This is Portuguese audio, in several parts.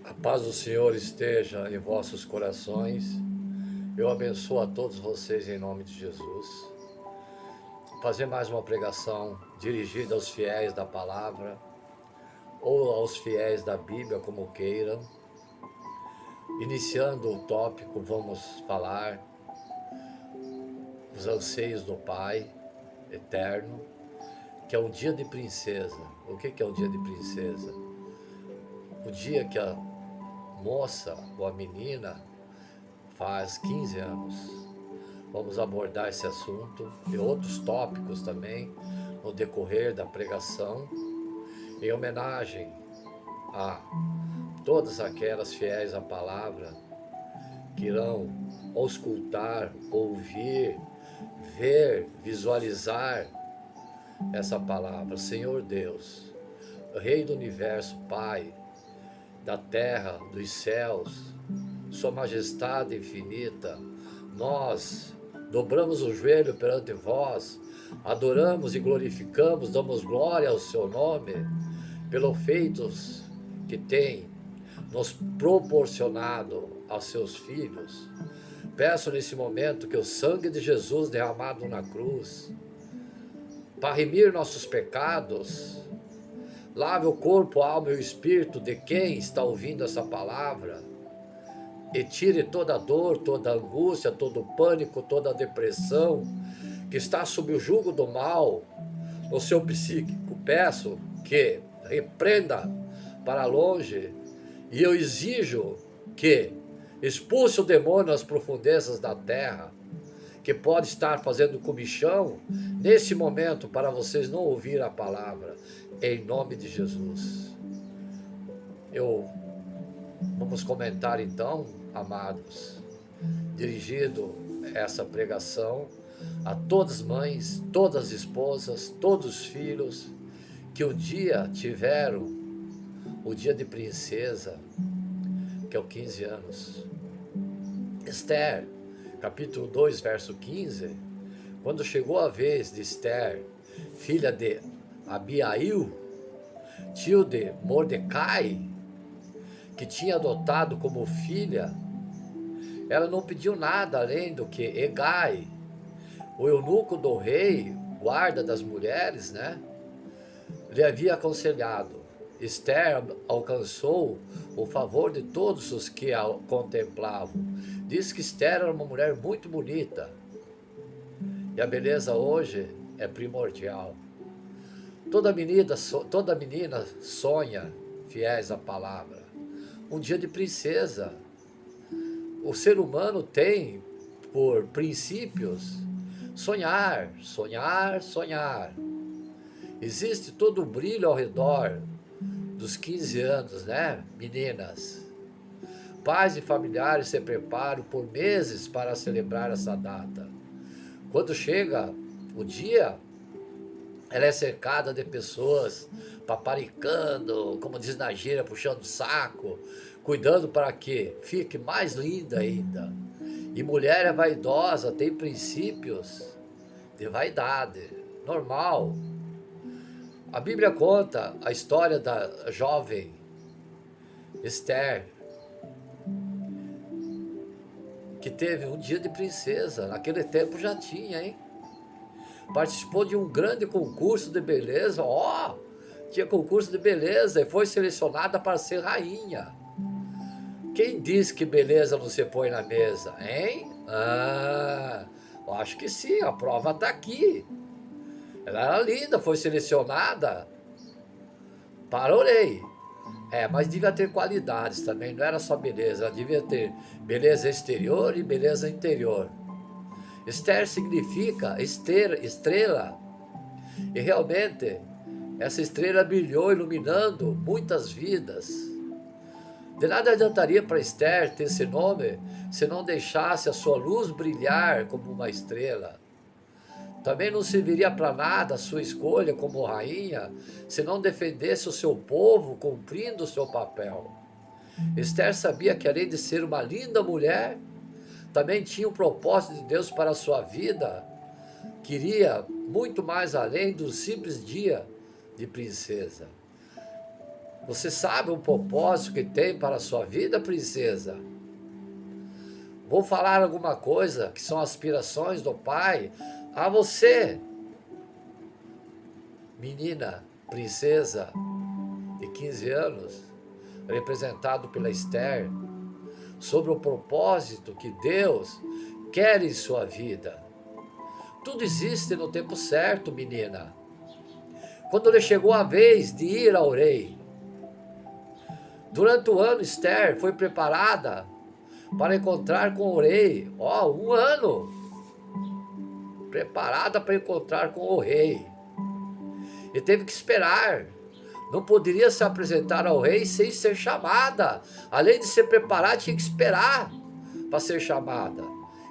A paz do Senhor esteja em vossos corações. Eu abençoo a todos vocês em nome de Jesus. Fazer mais uma pregação dirigida aos fiéis da palavra ou aos fiéis da Bíblia, como queiram. Iniciando o tópico, vamos falar os anseios do Pai eterno, que é um dia de princesa. O que é um dia de princesa? O dia que a moça ou a menina faz 15 anos. Vamos abordar esse assunto e outros tópicos também no decorrer da pregação, em homenagem a todas aquelas fiéis à palavra que irão auscultar, ouvir, ver, visualizar essa palavra. Senhor Deus, Rei do Universo, Pai da terra, dos céus, Sua Majestade infinita, nós dobramos o joelho perante vós, adoramos e glorificamos, damos glória ao seu nome, pelos feitos que tem nos proporcionado aos seus filhos. Peço nesse momento que o sangue de Jesus derramado na cruz, para remir nossos pecados, lave o corpo, a alma e o espírito de quem está ouvindo essa palavra, e tire toda a dor, toda a angústia, todo o pânico, toda a depressão que está sob o jugo do mal no seu psíquico. Peço que repreenda para longe, e eu exijo que expulse o demônio às profundezas da terra, que pode estar fazendo comichão nesse momento para vocês não ouvir a palavra, em nome de Jesus. Vamos comentar então, amados, dirigido essa pregação a todas as mães, todas as esposas, todos os filhos que um dia tiveram o dia de princesa, que é o 15 anos. Esther, capítulo 2, verso 15, quando chegou a vez de Esther, filha de Abiail, tio de Mordecai, que tinha adotado como filha, ela não pediu nada além do que Hegai, o eunuco do rei, guarda das mulheres, lhe havia aconselhado. Esther alcançou o favor de todos os que a contemplavam. Diz que Esther era uma mulher muito bonita, e a beleza hoje é primordial. Toda menina sonha, fiéis à palavra, um dia de princesa. O ser humano tem por princípios sonhar, sonhar, sonhar. Existe todo o brilho ao redor dos 15 anos, meninas? Pais e familiares se preparam por meses para celebrar essa data. Quando chega o dia, ela é cercada de pessoas paparicando, como diz na gíria, puxando o saco, cuidando para que fique mais linda ainda. E mulher é vaidosa, tem princípios de vaidade, normal. A Bíblia conta a história da jovem Esther, que teve um dia de princesa. Naquele tempo já tinha, hein? Participou de um grande concurso de beleza, tinha concurso de beleza e foi selecionada para ser rainha. Quem diz que beleza não se põe na mesa, hein? Eu acho que sim, a prova está aqui. Ela era linda, foi selecionada. Parorei. Mas devia ter qualidades também, não era só beleza, ela devia ter beleza exterior e beleza interior. Esther significa estrela, e realmente essa estrela brilhou iluminando muitas vidas. De nada adiantaria para Esther ter esse nome se não deixasse a sua luz brilhar como uma estrela. Também não serviria para nada a sua escolha como rainha se não defendesse o seu povo cumprindo o seu papel. Esther sabia que, além de ser uma linda mulher, também tinha um propósito de Deus para a sua vida, queria muito mais além do simples dia de princesa. Você sabe o propósito que tem para a sua vida, princesa? Vou falar alguma coisa que são aspirações do Pai a você, menina, princesa de 15 anos, representado pela Esther, sobre o propósito que Deus quer em sua vida. Tudo existe no tempo certo, menina. Quando lhe chegou a vez de ir ao rei, durante o ano, Esther foi preparada para encontrar com o rei. Um ano preparada para encontrar com o rei. E teve que esperar. Não poderia se apresentar ao rei sem ser chamada. Além de ser preparada, tinha que esperar para ser chamada.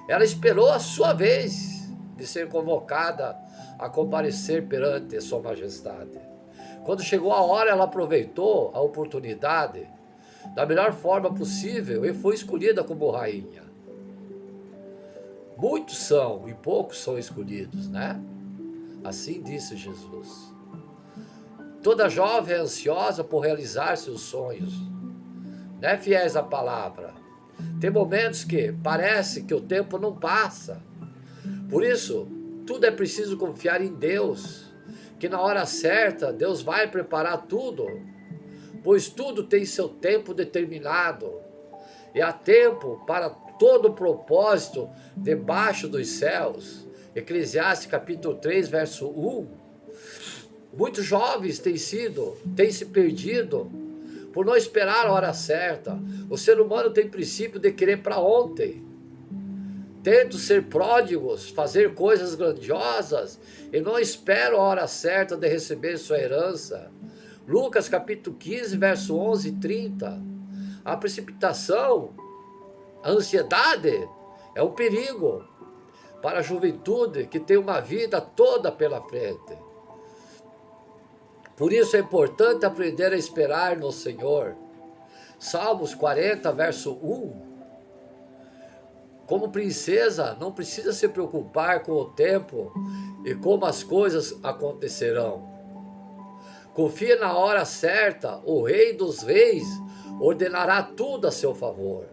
Ela esperou a sua vez de ser convocada a comparecer perante Sua Majestade. Quando chegou a hora, ela aproveitou a oportunidade da melhor forma possível e foi escolhida como rainha. Muitos são e poucos são escolhidos, né? Assim disse Jesus. Toda jovem é ansiosa por realizar seus sonhos, né? Fiéis à palavra. Tem momentos que parece que o tempo não passa. Por isso, tudo é preciso confiar em Deus, que na hora certa Deus vai preparar tudo, pois tudo tem seu tempo determinado. E há tempo para todo propósito debaixo dos céus. Eclesiastes capítulo 3, verso 1. Muitos jovens têm se perdido por não esperar a hora certa. O ser humano tem princípio de querer para ontem. Tentam ser pródigos, fazer coisas grandiosas e não esperam a hora certa de receber sua herança. Lucas capítulo 15, verso 11 e 30. A precipitação, a ansiedade é um perigo para a juventude que tem uma vida toda pela frente. Por isso é importante aprender a esperar no Senhor. Salmos 40, verso 1. Como princesa, não precisa se preocupar com o tempo e como as coisas acontecerão. Confie na hora certa, o Rei dos Reis ordenará tudo a seu favor.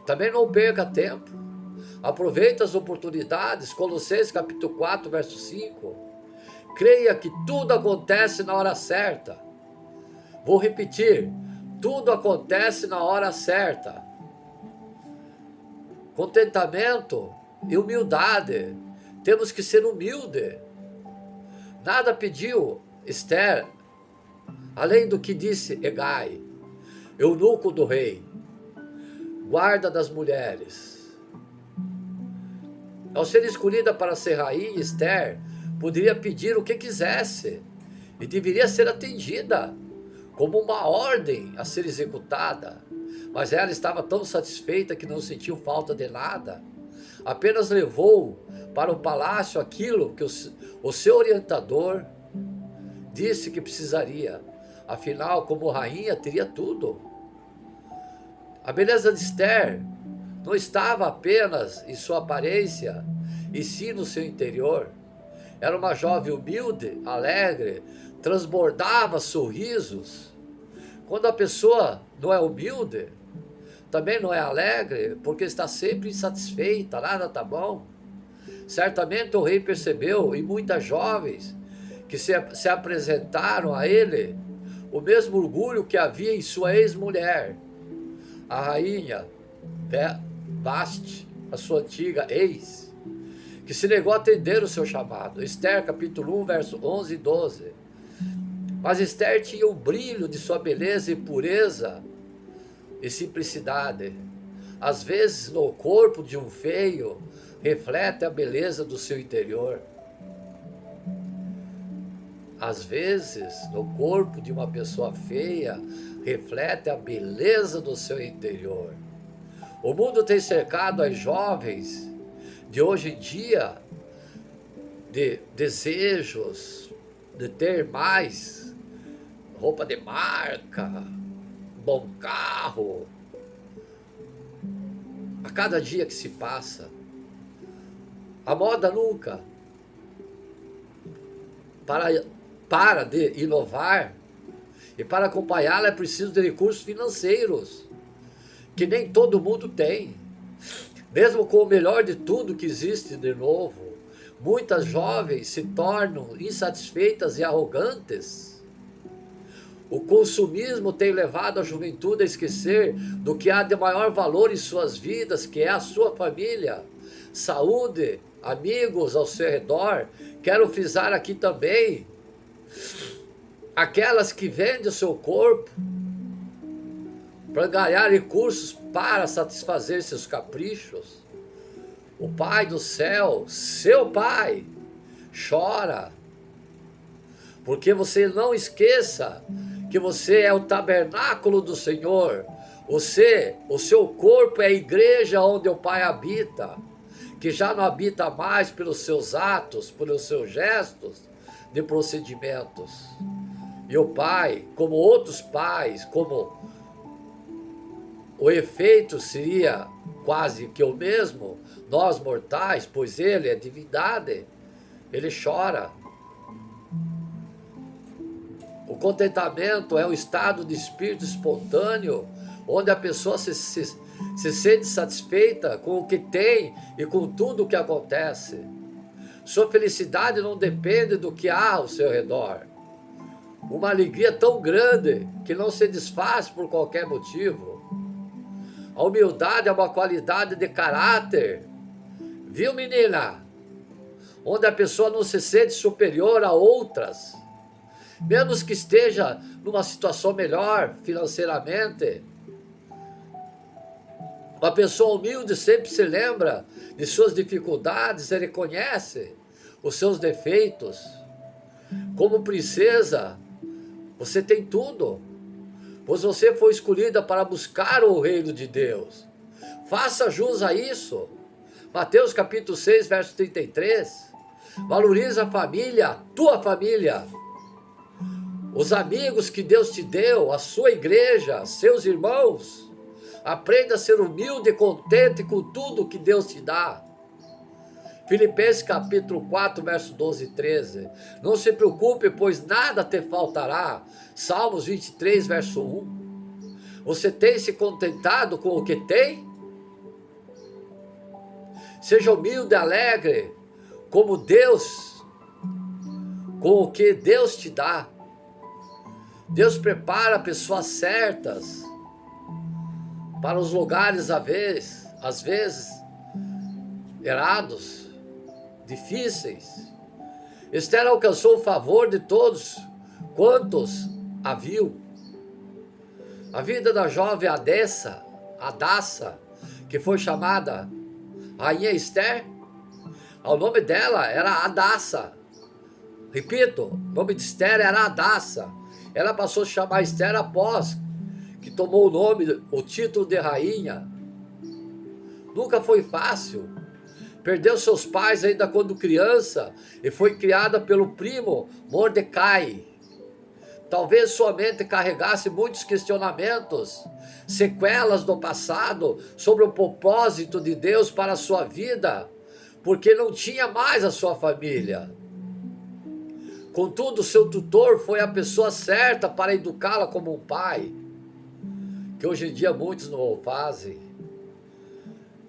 Também não perca tempo. Aproveite as oportunidades. Colossenses capítulo 4, verso 5. Creia que tudo acontece na hora certa. Vou repetir, tudo acontece na hora certa. Contentamento e humildade. Temos que ser humilde. Nada pediu Esther, além do que disse Hegai, eunuco do rei, guarda das mulheres. Ao ser escolhida para ser rainha, Esther poderia pedir o que quisesse e deveria ser atendida como uma ordem a ser executada. Mas ela estava tão satisfeita que não sentiu falta de nada. Apenas levou para o palácio aquilo que o seu orientador disse que precisaria. Afinal, como rainha, teria tudo. A beleza de Esther não estava apenas em sua aparência, e sim no seu interior. Era uma jovem humilde, alegre, transbordava sorrisos. Quando a pessoa não é humilde, também não é alegre, porque está sempre insatisfeita, nada está bom. Certamente o rei percebeu em muitas jovens que se apresentaram a ele o mesmo orgulho que havia em sua ex-mulher, a rainha Vasti, a sua antiga ex, que se negou a atender o seu chamado. Esther capítulo 1, verso 11 e 12. Mas Esther tinha o brilho de sua beleza e pureza e simplicidade. Às vezes, no corpo de um feio, reflete a beleza do seu interior. Às vezes, no corpo de uma pessoa feia, reflete a beleza do seu interior. O mundo tem cercado as jovens de hoje em dia de desejos de ter mais roupa de marca, bom carro. A cada dia que se passa, a moda nunca para de inovar E para acompanhá-la é preciso de recursos financeiros, que nem todo mundo tem. Mesmo com o melhor de tudo que existe de novo, muitas jovens se tornam insatisfeitas e arrogantes. O consumismo tem levado a juventude a esquecer do que há de maior valor em suas vidas, que é a sua família, saúde, amigos ao seu redor. Quero frisar aqui também aquelas que vendem o seu corpo para ganhar recursos para satisfazer seus caprichos. O Pai do céu, seu Pai, chora, porque você não esqueça que você é o tabernáculo do Senhor. Você, o seu corpo é a igreja onde o Pai habita, que já não habita mais pelos seus atos, pelos seus gestos de procedimentos. E o Pai, como outros pais, como o efeito seria quase que o mesmo, nós mortais, pois ele é divindade, ele chora. O contentamento é um estado de espírito espontâneo, onde a pessoa se sente satisfeita com o que tem e com tudo o que acontece. Sua felicidade não depende do que há ao seu redor. Uma alegria tão grande que não se desfaz por qualquer motivo. A humildade é uma qualidade de caráter, viu, menina? Onde a pessoa não se sente superior a outras, mesmo que esteja numa situação melhor financeiramente. Uma pessoa humilde sempre se lembra de suas dificuldades e reconhece os seus defeitos. Como princesa, você tem tudo, pois você foi escolhida para buscar o reino de Deus. Faça jus a isso. Mateus capítulo 6, verso 33. Valorize a família, a tua família. Os amigos que Deus te deu, a sua igreja, seus irmãos. Aprenda a ser humilde e contente com tudo que Deus te dá. Filipenses capítulo 4, verso 12 e 13. Não se preocupe, pois nada te faltará. Salmos 23, verso 1. Você tem se contentado com o que tem? Seja humilde e alegre, como Deus, com o que Deus te dá. Deus prepara pessoas certas para os lugares, às vezes, errados, difíceis. Esther alcançou o favor de todos quantos a viu. A vida da jovem Hadassa, que foi chamada Rainha Esther, o nome dela era Hadassa. Repito, o nome de Esther era Hadassa. Ela passou a se chamar Esther após que tomou o título de rainha. Nunca foi fácil. Perdeu seus pais ainda quando criança e foi criada pelo primo Mordecai. Talvez sua mente carregasse muitos questionamentos, sequelas do passado sobre o propósito de Deus para a sua vida, porque não tinha mais a sua família. Contudo, seu tutor foi a pessoa certa para educá-la como um pai, que hoje em dia muitos não fazem.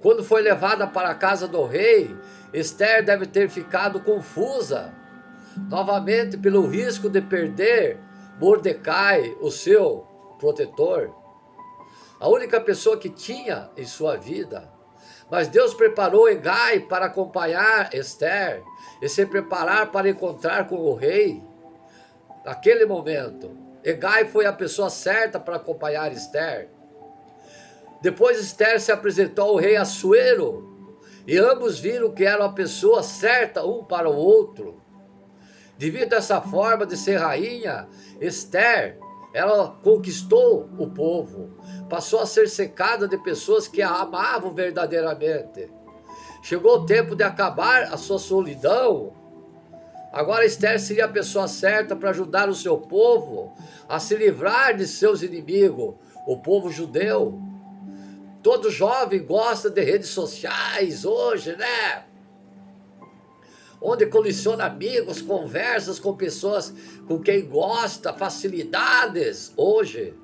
Quando foi levada para a casa do rei, Esther deve ter ficado confusa, novamente pelo risco de perder Mordecai, o seu protetor, a única pessoa que tinha em sua vida. Mas Deus preparou Hegai para acompanhar Esther e se preparar para encontrar com o rei. Naquele momento, Hegai foi a pessoa certa para acompanhar Esther. Depois Esther se apresentou ao rei Assuero, e ambos viram que era a pessoa certa um para o outro. Devido a essa forma de ser rainha, Esther, ela conquistou o povo, passou a ser cercada de pessoas que a amavam verdadeiramente. Chegou o tempo de acabar a sua solidão. Agora Esther seria a pessoa certa para ajudar o seu povo a se livrar de seus inimigos, o povo judeu. Todo jovem gosta de redes sociais hoje, né? onde coleciona amigos, conversas com pessoas com quem gosta, facilidades. Hoje,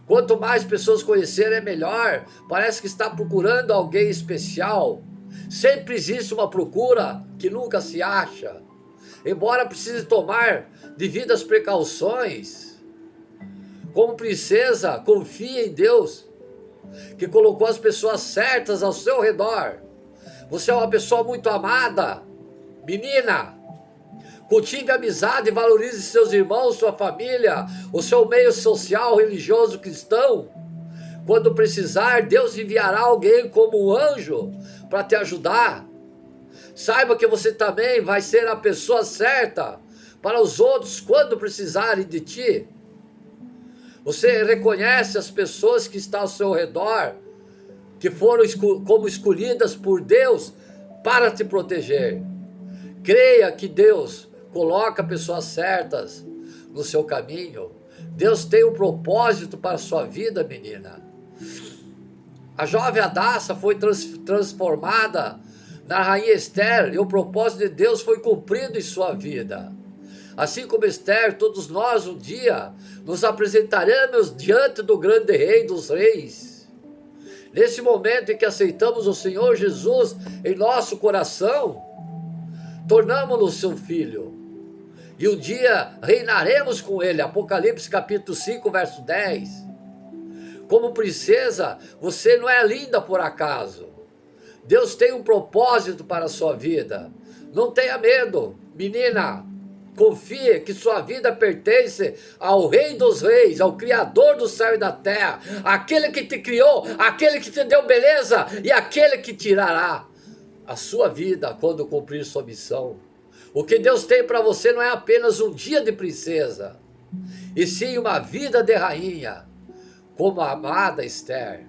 quanto mais pessoas conhecerem é melhor. Parece que está procurando alguém especial. Sempre existe uma procura que nunca se acha. Embora precise tomar devidas precauções, como princesa, confie em Deus, que colocou as pessoas certas ao seu redor. Você é uma pessoa muito amada. Menina, cultive a amizade e valorize seus irmãos, sua família, o seu meio social, religioso, cristão. Quando precisar, Deus enviará alguém como um anjo para te ajudar. Saiba que você também vai ser a pessoa certa para os outros quando precisarem de ti. Você reconhece as pessoas que estão ao seu redor, que foram como escolhidas por Deus para te proteger. Creia que Deus coloca pessoas certas no seu caminho. Deus tem um propósito para a sua vida, menina. A jovem Hadassa foi transformada na rainha Esther, e o propósito de Deus foi cumprido em sua vida. Assim como Esther, todos nós um dia nos apresentaremos diante do grande Rei dos Reis. Nesse momento em que aceitamos o Senhor Jesus em nosso coração, tornamos-nos seu filho. E um dia reinaremos com ele. Apocalipse capítulo 5, verso 10. Como princesa, você não é linda por acaso. Deus tem um propósito para a sua vida. Não tenha medo, menina. Confie que sua vida pertence ao Rei dos Reis, ao Criador do céu e da terra, aquele que te criou, aquele que te deu beleza e aquele que tirará a sua vida quando cumprir sua missão. O que Deus tem para você não é apenas um dia de princesa, e sim uma vida de rainha, como a amada Esther.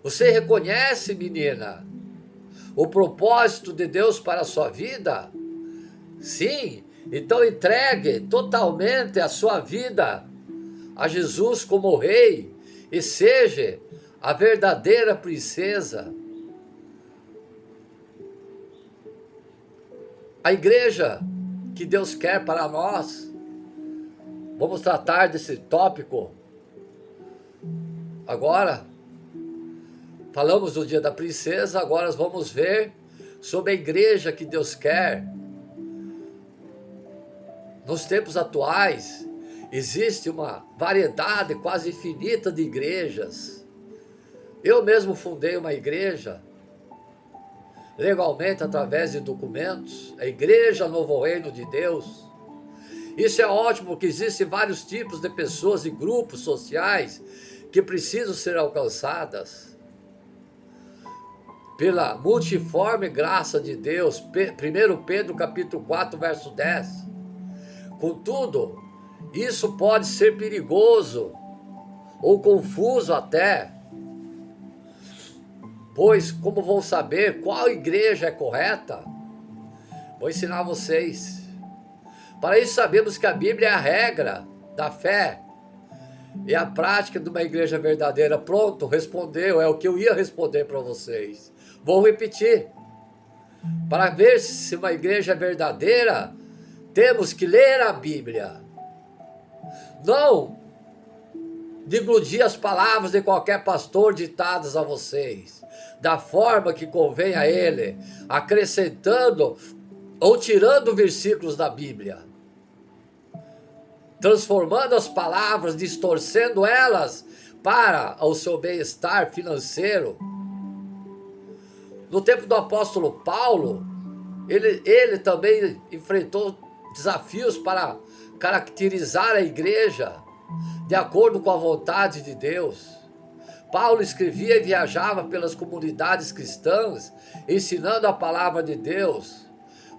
Você reconhece, menina, o propósito de Deus para a sua vida? Sim, então entregue totalmente a sua vida a Jesus como Rei e seja a verdadeira princesa. A igreja que Deus quer para nós. Vamos tratar desse tópico agora. Falamos do dia da princesa, agora vamos ver sobre a igreja que Deus quer. Nos tempos atuais, existe uma variedade quase infinita de igrejas. Eu mesmo fundei uma igreja, legalmente através de documentos, a Igreja Novo Reino de Deus. Isso é ótimo, porque existem vários tipos de pessoas e grupos sociais que precisam ser alcançadas pela multiforme graça de Deus. 1 Pedro capítulo 4, verso 10. Contudo, isso pode ser perigoso ou confuso até, pois como vão saber qual igreja é correta? Vou ensinar vocês. Para isso sabemos que a Bíblia é a regra da fé e a prática de uma igreja verdadeira. Pronto, respondeu, é o que eu ia responder para vocês. Vou repetir. Para ver se uma igreja é verdadeira, temos que ler a Bíblia. Não deglutir as palavras de qualquer pastor ditadas a vocês, da forma que convém a ele, acrescentando ou tirando versículos da Bíblia, transformando as palavras, distorcendo elas para o seu bem-estar financeiro. No tempo do apóstolo Paulo, ele também enfrentou desafios para caracterizar a igreja de acordo com a vontade de Deus. Paulo escrevia e viajava pelas comunidades cristãs, ensinando a palavra de Deus,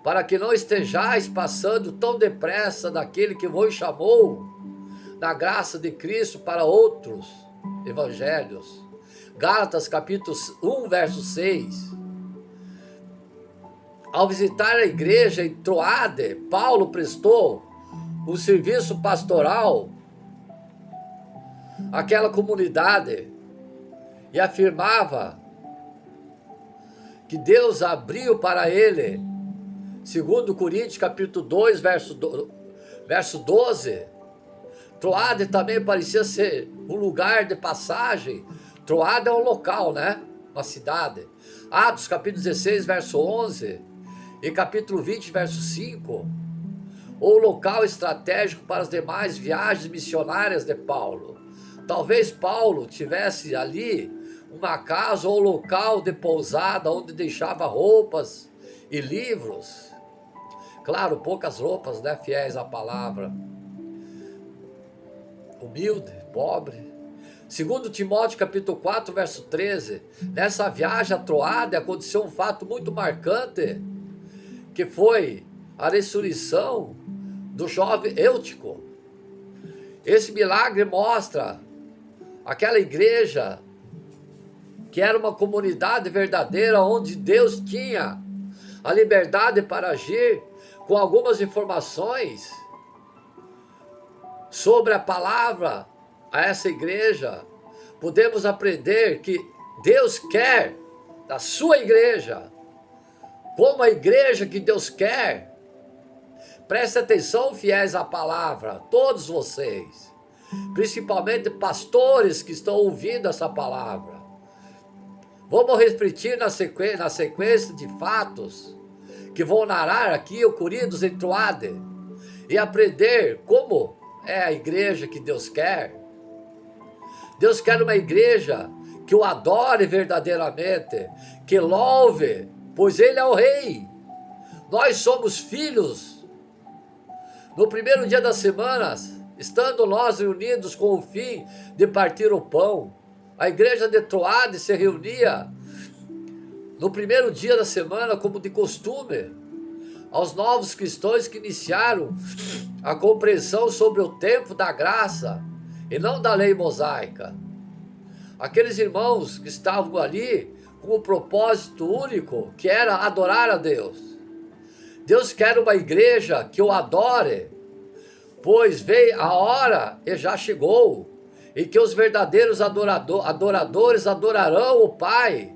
para que não estejais passando tão depressa daquele que vos chamou, na graça de Cristo, para outros evangelhos. Gálatas capítulo 1, verso 6. Ao visitar a igreja em Troade, Paulo prestou um serviço pastoral àquela comunidade e afirmava que Deus abriu para ele Segundo Coríntios, capítulo 2, verso 12. Troade também parecia ser um lugar de passagem. Troade é um local, né? Uma cidade. Atos, capítulo 16, verso 11. E capítulo 20, verso 5. Ou local estratégico para as demais viagens missionárias de Paulo. Talvez Paulo tivesse ali uma casa ou local de pousada onde deixava roupas e livros. Claro, poucas roupas, né? Fiéis à palavra. Humilde, pobre. Segundo Timóteo capítulo 4, verso 13. Nessa viagem a Troade aconteceu um fato muito marcante, que foi a ressurreição do jovem Eutico. Esse milagre mostra aquela igreja que era uma comunidade verdadeira, onde Deus tinha a liberdade para agir, com algumas informações sobre a palavra a essa igreja. Podemos aprender que Deus quer da sua igreja, como a igreja que Deus quer. Preste atenção, fiéis à palavra, todos vocês, principalmente pastores que estão ouvindo essa palavra. Vamos refletir na sequência de fatos que vão narrar aqui o Coríntios em Troade e aprender como é a igreja que Deus quer. Deus quer uma igreja que o adore verdadeiramente, que louve, pois Ele é o Rei. Nós somos filhos. No primeiro dia das semanas, estando nós reunidos com o fim de partir o pão, a igreja de Troade se reunia no primeiro dia da semana, como de costume, aos novos cristãos que iniciaram a compreensão sobre o tempo da graça e não da lei mosaica. Aqueles irmãos que estavam ali com um propósito único, que era adorar a Deus. Deus quer uma igreja que o adore, pois veio a hora e já chegou, em que os verdadeiros adoradores adorarão o Pai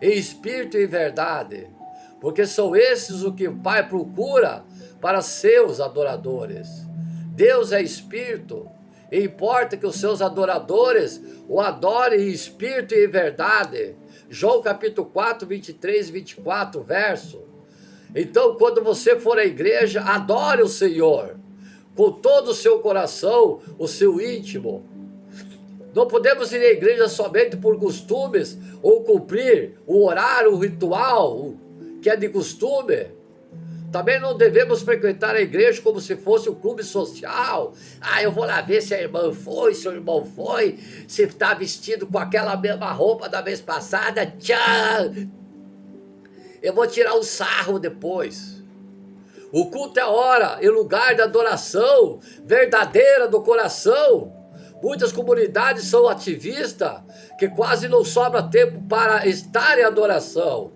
em espírito e em verdade, porque são esses o que o Pai procura para seus adoradores. Deus é espírito, e importa que os seus adoradores o adorem em espírito e em verdade. João capítulo 4, 23 e 24, verso. Então, quando você for à igreja, adore o Senhor com todo o seu coração, o seu íntimo. Não podemos ir à igreja somente por costumes ou cumprir o horário, o ritual que é de costume. Também não devemos frequentar a igreja como se fosse um clube social. Eu vou lá ver se a irmã foi, se o irmão foi, se está vestido com aquela mesma roupa da vez passada. Tchau! Eu vou tirar um sarro depois. O culto é hora e lugar de adoração verdadeira do coração. Muitas comunidades são ativistas, que quase não sobra tempo para estar em adoração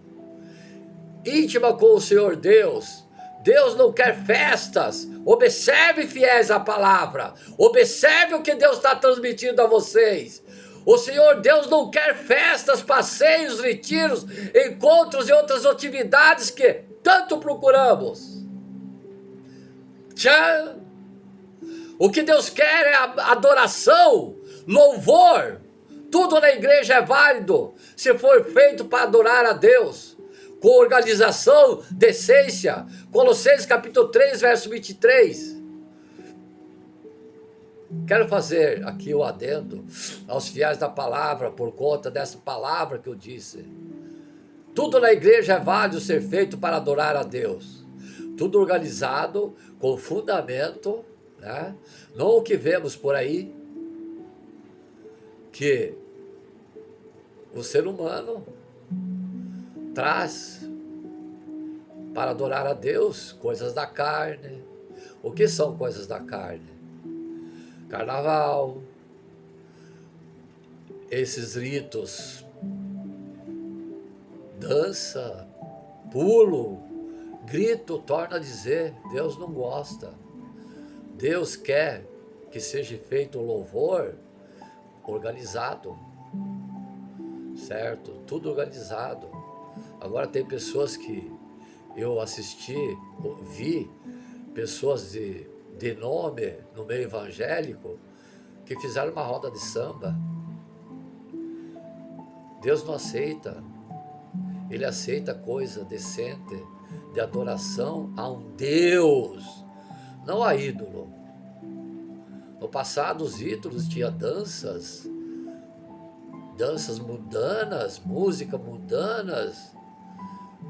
íntima com o Senhor Deus. Deus não quer festas. Observe, fiéis à palavra. Observe o que Deus está transmitindo a vocês. O Senhor Deus não quer festas, passeios, retiros, encontros e outras atividades que tanto procuramos. Tchau! O que Deus quer é adoração, louvor. Tudo na igreja é válido se for feito para adorar a Deus, com organização, decência. Colossenses capítulo 3, verso 23. Quero fazer aqui o adendo aos fiéis da palavra, por conta dessa palavra que eu disse. Tudo na igreja é válido ser feito para adorar a Deus. Tudo organizado, com fundamento, né? Não o que vemos por aí, que o ser humano traz para adorar a Deus coisas da carne. O que são coisas da carne? Carnaval, esses ritos, dança, pulo, grito, torna a dizer, Deus não gosta. Deus quer que seja feito o louvor organizado, certo? Tudo organizado. Agora tem pessoas que eu vi pessoas de nome no meio evangélico que fizeram uma roda de samba. Deus não aceita. Ele aceita coisa decente de adoração a um Deus, não a ídolo. No passado, os ídolos tinham danças mundanas, músicas mundanas.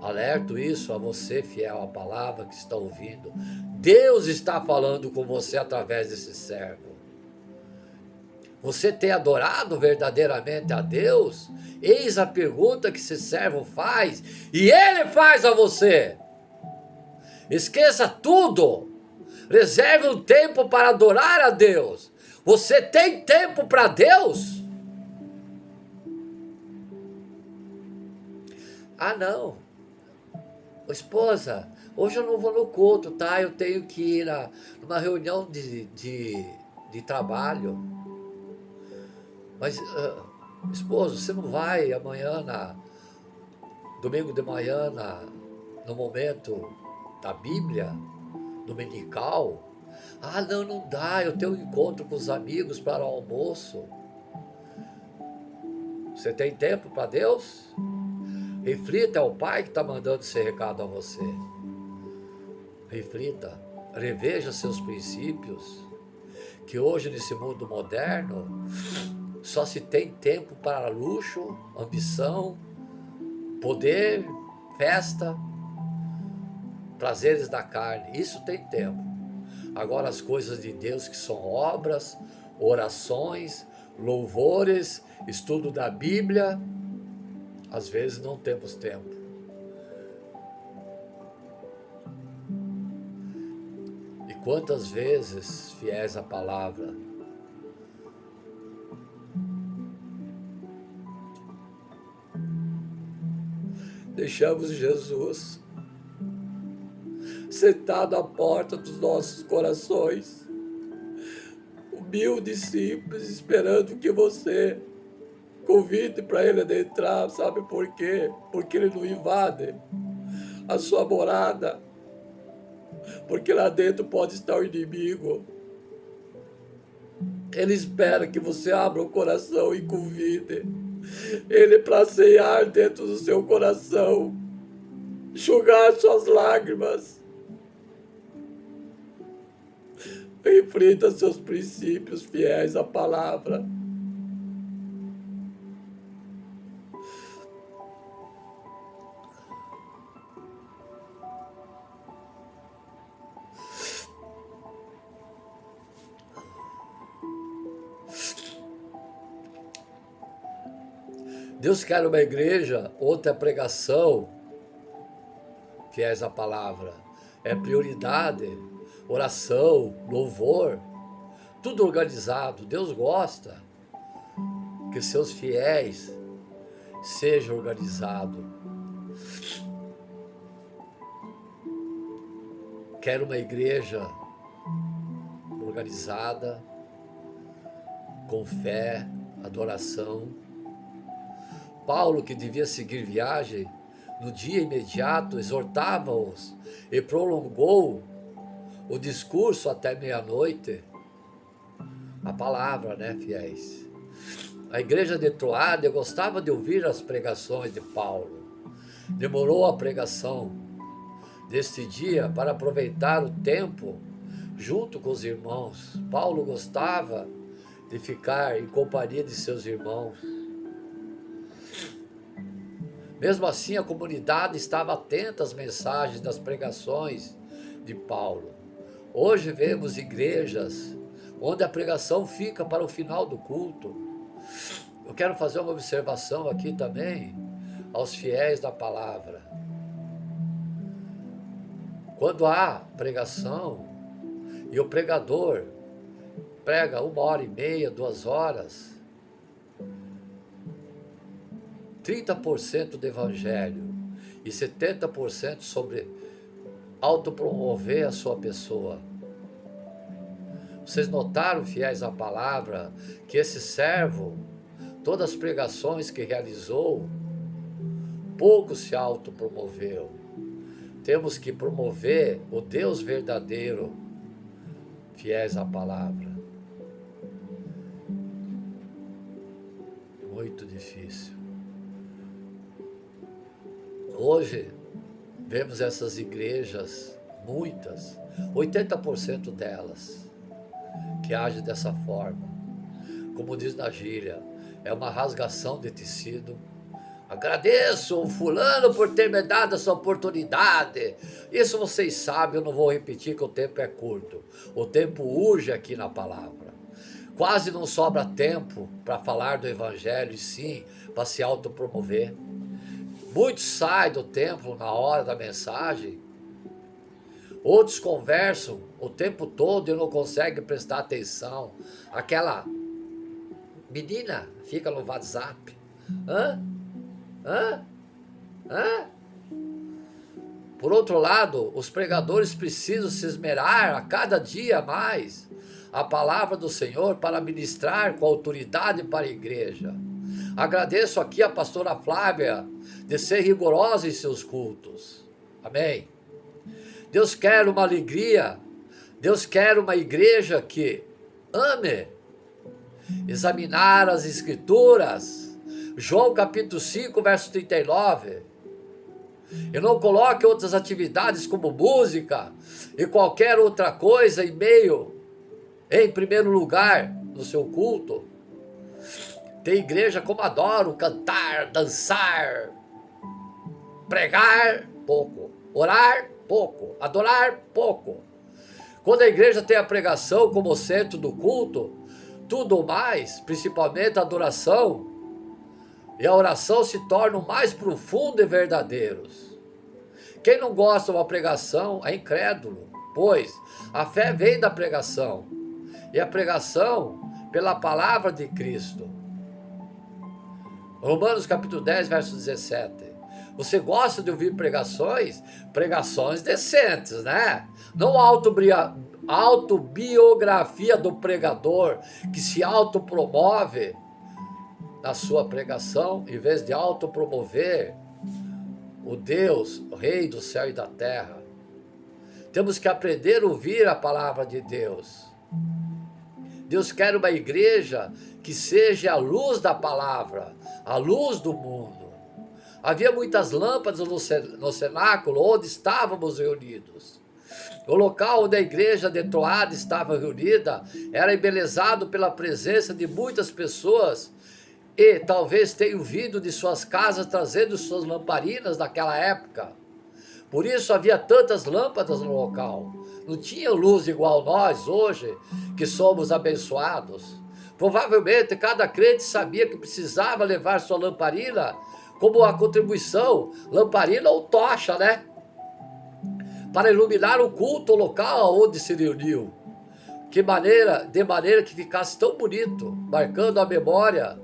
Alerto isso a você, fiel à palavra que está ouvindo. Deus está falando com você através desse servo. Você tem adorado verdadeiramente a Deus? Eis a pergunta que esse servo faz, e ele faz a você. Esqueça tudo. Reserve um tempo para adorar a Deus. Você tem tempo para Deus? Ah, não. Esposa, hoje eu não vou no culto, tá? Eu tenho que ir numa reunião de trabalho. Mas, esposo, você não vai amanhã, domingo de manhã, no momento da Bíblia, dominical? Ah, não, não dá, eu tenho um encontro com os amigos para o almoço. Você tem tempo para Deus? Reflita, é o Pai que está mandando esse recado a você. Reflita, reveja seus princípios, que hoje nesse mundo moderno só se tem tempo para luxo, ambição, poder, festa, prazeres da carne. Isso tem tempo. Agora as coisas de Deus, que são obras, orações, louvores, estudo da Bíblia, às vezes não temos tempo. E quantas vezes, fiéis à palavra, deixamos Jesus sentado à porta dos nossos corações, humilde e simples, esperando que você convide para ele adentrar. Sabe por quê? Porque ele não invade a sua morada, porque lá dentro pode estar o inimigo. Ele espera que você abra o coração e convide ele para ceiar dentro do seu coração, enxugar suas lágrimas. Reflita seus princípios fiéis à palavra. Deus quer uma igreja, outra pregação, fiéis à palavra. É prioridade, oração, louvor, tudo organizado. Deus gosta que seus fiéis sejam organizados. Quer uma igreja organizada, com fé, adoração. Paulo, que devia seguir viagem, no dia imediato exortava-os e prolongou o discurso até meia-noite. A palavra, né, fiéis? A igreja de Troade gostava de ouvir as pregações de Paulo. Demorou a pregação deste dia para aproveitar o tempo junto com os irmãos. Paulo gostava de ficar em companhia de seus irmãos. Mesmo assim, a comunidade estava atenta às mensagens das pregações de Paulo. Hoje vemos igrejas onde a pregação fica para o final do culto. Eu quero fazer uma observação aqui também aos fiéis da palavra. Quando há pregação e o pregador prega 1h30, 2 horas, 30% do evangelho e 70% sobre autopromover a sua pessoa. Vocês notaram, fiéis à palavra, que esse servo, todas as pregações que realizou, pouco se autopromoveu. temos que promover o Deus verdadeiro, fiéis à palavra. Muito difícil. Hoje, vemos essas igrejas, muitas, 80% delas, que agem dessa forma. Como diz na gíria, é uma rasgação de tecido. Agradeço o fulano por ter me dado essa oportunidade. Isso vocês sabem, eu não vou repetir que o tempo é curto. O tempo urge aqui na palavra. Quase não sobra tempo para falar do evangelho, e sim para se autopromover. Muitos saem do templo na hora da mensagem. Outros conversam o tempo todo e não conseguem prestar atenção. Aquela menina fica no WhatsApp. Hã? Por outro lado, os pregadores precisam se esmerar a cada dia mais a palavra do Senhor para ministrar com autoridade para a igreja. Agradeço aqui a pastora Flávia de ser rigorosa em seus cultos. Amém. Deus quer uma alegria. Deus quer uma igreja que ame examinar as escrituras. João capítulo 5, verso 39. E não coloque outras atividades como música e qualquer outra coisa em primeiro lugar no seu culto. Tem igreja como adoram cantar, dançar, pregar pouco, orar pouco, adorar pouco. Quando a igreja tem a pregação como centro do culto, tudo mais, principalmente a adoração e a oração, se tornam mais profundos e verdadeiros. Quem não gosta de uma pregação é incrédulo, pois a fé vem da pregação, e a pregação pela palavra de Cristo. Romanos capítulo 10, verso 17. Você gosta de ouvir pregações? Pregações decentes, né? Não autobiografia do pregador, que se autopromove na sua pregação, em vez de autopromover o Deus, o Rei do céu e da terra. Temos que aprender a ouvir a palavra de Deus. Deus quer uma igreja que seja a luz da palavra, a luz do mundo. Havia muitas lâmpadas no cenáculo onde estávamos reunidos. O local onde a igreja detroada estava reunida era embelezado pela presença de muitas pessoas, e talvez tenham vindo de suas casas trazendo suas lamparinas naquela época. Por isso havia tantas lâmpadas no local. Não tinha luz igual nós hoje, que somos abençoados. Provavelmente cada crente sabia que precisava levar sua lamparina como a contribuição, lamparina ou tocha, né? Para iluminar o culto local onde se reuniu. De maneira que ficasse tão bonito, marcando a memória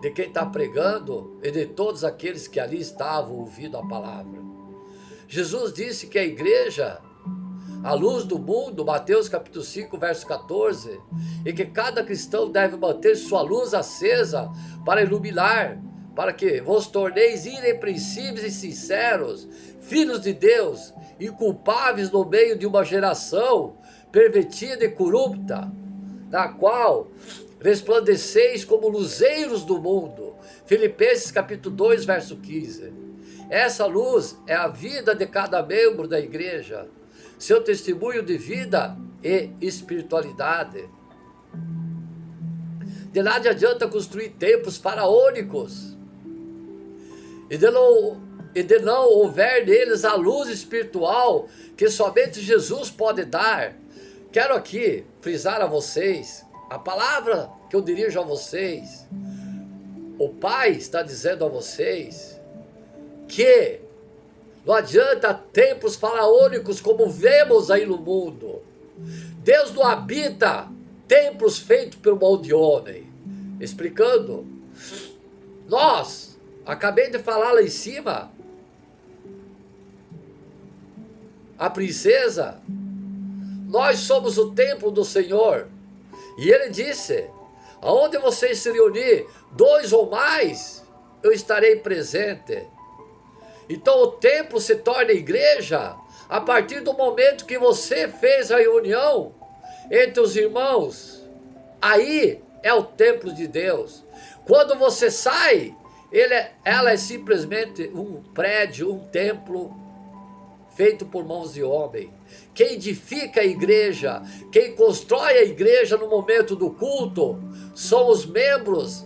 de quem está pregando e de todos aqueles que ali estavam ouvindo a palavra. Jesus disse que a igreja, a luz do mundo, Mateus capítulo 5, verso 14, e que cada cristão deve manter sua luz acesa para iluminar, para que vos torneis irrepreensíveis e sinceros, filhos de Deus, inculpáveis no meio de uma geração pervertida e corrupta, na qual resplandeceis como luzeiros do mundo. Filipenses capítulo 2, verso 15. Essa luz é a vida de cada membro da igreja, seu testemunho de vida e espiritualidade. De nada adianta construir templos faraônicos e de não houver neles a luz espiritual que somente Jesus pode dar. Quero aqui frisar a vocês, a palavra que eu dirijo a vocês, o Pai está dizendo a vocês que não adianta templos faraônicos como vemos aí no mundo. Deus não habita templos feitos pelo mão de homem. Explicando, acabei de falar lá em cima, a princesa, nós somos o templo do Senhor. E ele disse, aonde vocês se reunir, 2 ou mais, eu estarei presente. Então o templo se torna igreja a partir do momento que você fez a reunião entre os irmãos. Aí é o templo de Deus. Quando você sai, ela é simplesmente um prédio, um templo feito por mãos de homem. Quem edifica a igreja, quem constrói a igreja no momento do culto, são os membros,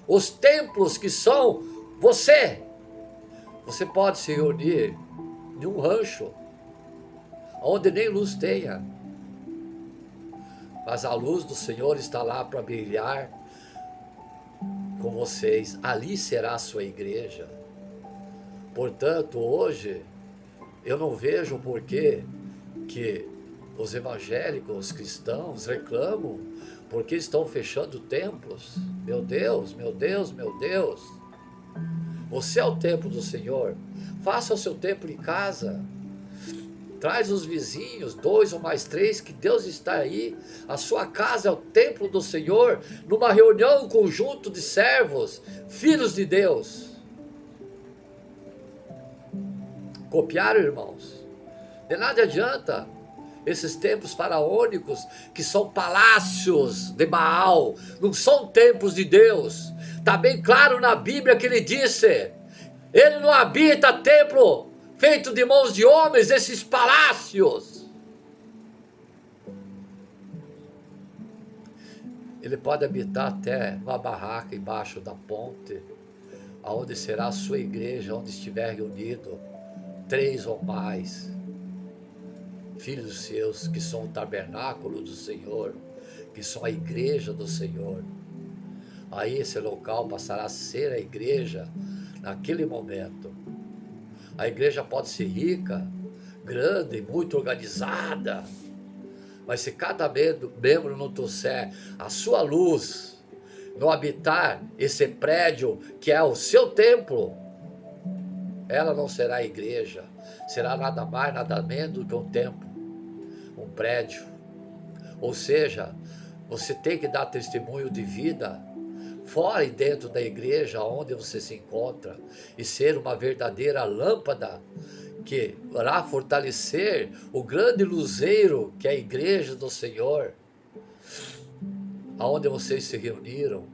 os templos que são você. Você pode se reunir em um rancho, onde nem luz tenha, mas a luz do Senhor está lá para brilhar com vocês. Ali será a sua igreja. Portanto, hoje, eu não vejo o porquê que os evangélicos, os cristãos reclamam porque estão fechando templos. Meu Deus, meu Deus, meu Deus. Você é o templo do Senhor. Faça o seu templo em casa. Traz os vizinhos, 2 ou mais 3, que Deus está aí. A sua casa é o templo do Senhor, numa reunião, um conjunto de servos, filhos de Deus. Copiaram, irmãos? De nada adianta esses templos faraônicos, que são palácios de Baal, não são templos de Deus. Está bem claro na Bíblia que ele disse: ele não habita templo feito de mãos de homens, esses palácios. Ele pode habitar até uma barraca embaixo da ponte, aonde será a sua igreja, onde estiver reunido 3 ou mais filhos seus, que são o tabernáculo do Senhor, que são a igreja do Senhor. Aí esse local passará a ser a igreja naquele momento. A igreja pode ser rica, grande, muito organizada, mas se cada membro não trouxer a sua luz, não habitar esse prédio que é o seu templo, ela não será igreja, será nada mais, nada menos do que um templo, um prédio. Ou seja, você tem que dar testemunho de vida fora e dentro da igreja onde você se encontra, e ser uma verdadeira lâmpada que irá fortalecer o grande luzeiro que é a igreja do Senhor, aonde vocês se reuniram,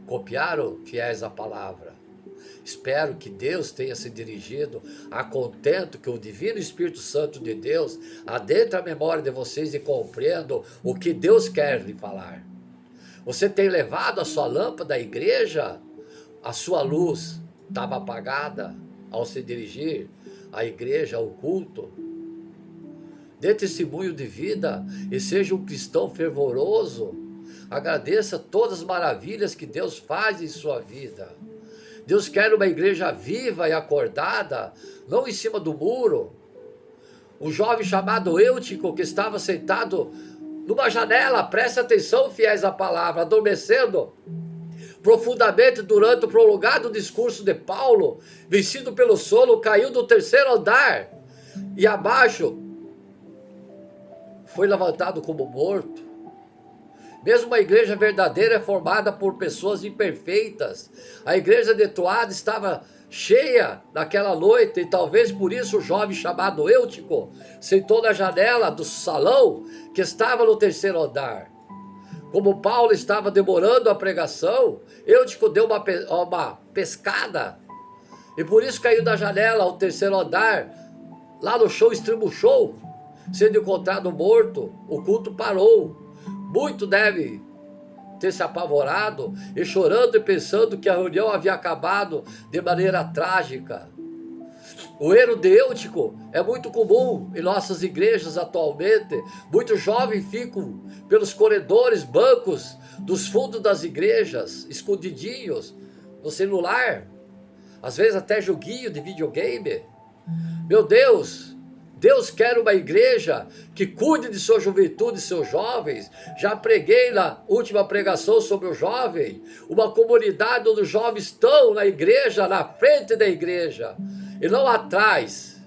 copiaram fiéis à palavra. Espero que Deus tenha se dirigido a contento que o Divino Espírito Santo de Deus adentre a memória de vocês e compreendam o que Deus quer lhe falar. Você tem levado a sua lâmpada à igreja? A sua luz estava apagada ao se dirigir à igreja, ao culto? Dê testemunho de vida e seja um cristão fervoroso. Agradeça todas as maravilhas que Deus faz em sua vida. Deus quer uma igreja viva e acordada, não em cima do muro. Um jovem chamado Eutico, que estava sentado numa janela, preste atenção, fiéis à palavra, adormecendo profundamente durante o prolongado discurso de Paulo, vencido pelo sono, caiu do 3º andar e abaixo foi levantado como morto. Mesmo a igreja verdadeira é formada por pessoas imperfeitas. A igreja de Troade estava cheia naquela noite, e talvez por isso o jovem chamado Eutico sentou na janela do salão que estava no 3º andar. Como Paulo estava demorando a pregação, Eutico deu uma pescada, e por isso caiu da janela ao 3º andar. Lá no chão estribuchou, sendo encontrado morto. O culto parou. Muito deve ter se apavorado e chorando e pensando que a reunião havia acabado de maneira trágica. O erro de Eutico é muito comum em nossas igrejas atualmente. Muitos jovens ficam pelos corredores, bancos dos fundos das igrejas, escondidinhos no celular, às vezes até joguinho de videogame. Meu Deus! Deus quer uma igreja que cuide de sua juventude e seus jovens. Já preguei na última pregação sobre o jovem. Uma comunidade onde os jovens estão na igreja, na frente da igreja, e não atrás.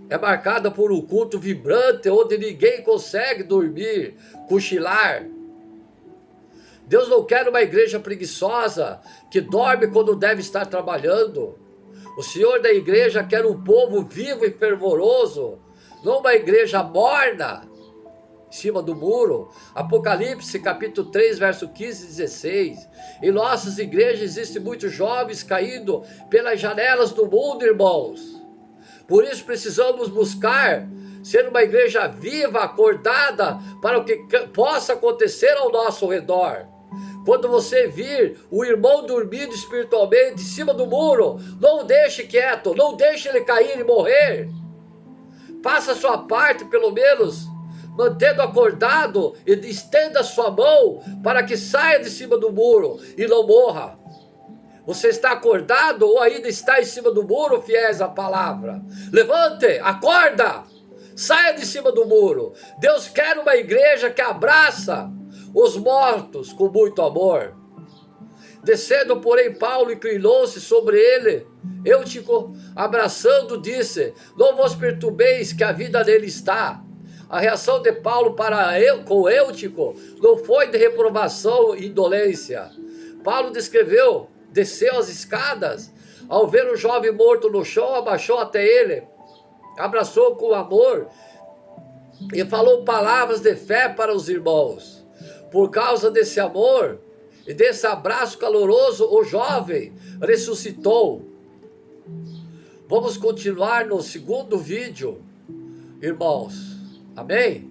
É marcada por um culto vibrante, onde ninguém consegue dormir, cochilar. Deus não quer uma igreja preguiçosa, que dorme quando deve estar trabalhando. O Senhor da igreja quer um povo vivo e fervoroso, não uma igreja morna, em cima do muro. Apocalipse capítulo 3, verso 15 e 16. Em nossas igrejas existem muitos jovens caindo pelas janelas do mundo, irmãos. Por isso precisamos buscar ser uma igreja viva, acordada, para o que possa acontecer ao nosso redor. Quando você vir o irmão dormindo espiritualmente em cima do muro, não o deixe quieto, não deixe ele cair e morrer. Faça a sua parte, pelo menos, mantendo acordado, e estenda sua mão para que saia de cima do muro e não morra. Você está acordado ou ainda está em cima do muro, fiéis à palavra? Levante, acorda, saia de cima do muro. Deus quer uma igreja que abraça os mortos com muito amor. Descendo, porém, Paulo inclinou-se sobre ele, Eutico, abraçando, disse: não vos perturbeis, que a vida nele está. A reação de Paulo com Eutico não foi de reprovação e indolência. Paulo desceu as escadas, ao ver o jovem morto no chão, abaixou até ele, abraçou com amor e falou palavras de fé para os irmãos. Por causa desse amor e desse abraço caloroso, o jovem ressuscitou. Vamos continuar no segundo vídeo, irmãos. Amém?